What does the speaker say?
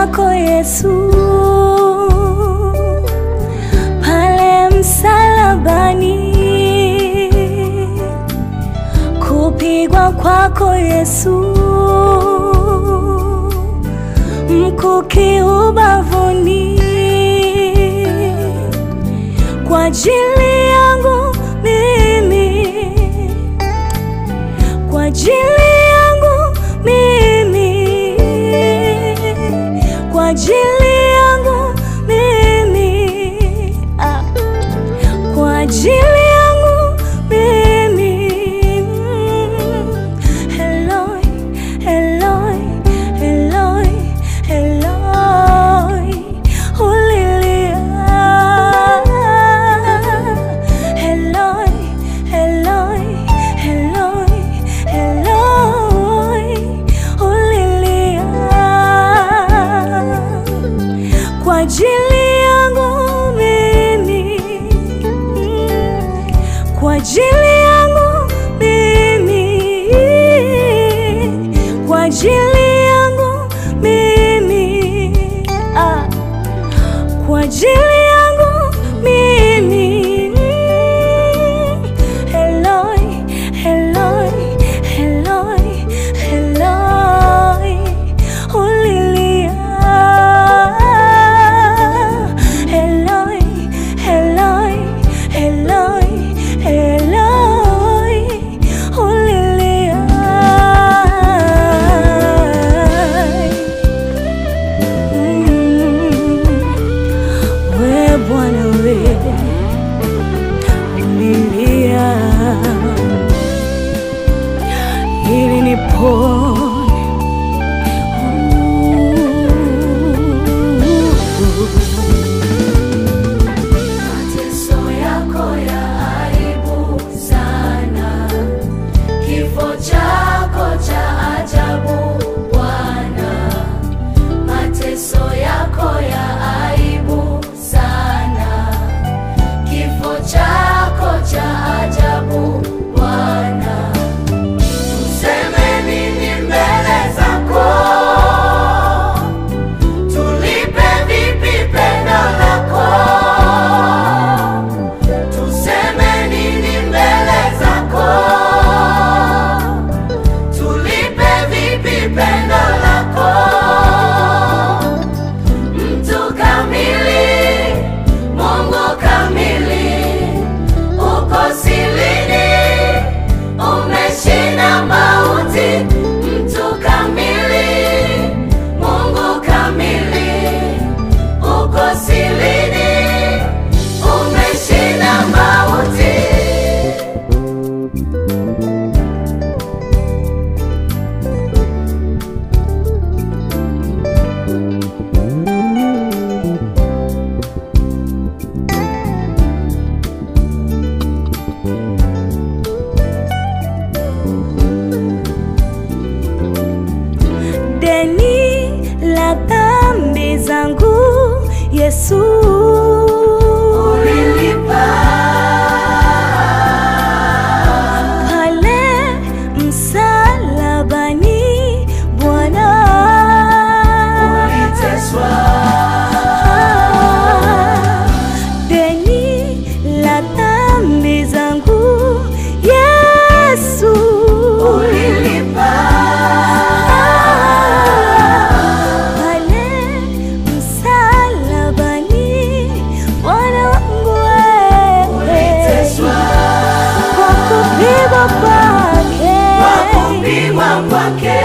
chako Yesu, pale msalabani, kupigwa kwako Yesu, mkuki ubavuni, kwa ajili yangu mimi, kwa ajili yangu mimi, kwa ajili yangu mimi, kwa ajili yangu mimi. Eloi, Eloi, Eloi, Eloi, ulilia. Eloi, Eloi, Eloi, Eloi, ulilia. Kwa ajili yangu mimi, kwa ajili yangu mimi, kwa ajili yangu mimi, kwa ajili yangu mimi. Eloi, Eloi, Eloi, Eloi, ulilia. Eloi, Eloi, Eloi, Eloi, ulilia. We Bwana we ulilia ili nipone. Mateso yako ya aibu sana, kifo chako cha ajabu Bwana. Mateso yako ya aibu sana, kifo chako cha ajabu Bwana. Tuseme nini mbele zako? Tulipe vipi pendo lako? Tuseme nini mbele zako? Tulipe vipi pendo lako? Mtu kamili, Mungu kamili, uko silini, umeshinda mauti. Mtu kamili, Mungu kamili, uko silini, umeshinda mauti. Deni la dhambi zangu Yesu Ulilipa pale msalabani, Bwana. uliteswa, Deni la dhambi zangu Yesu ulilipa pale msalabani, Bwana wangu wewe, uliteswa, kwa kupigwa kwake, kwa kupigwa kwake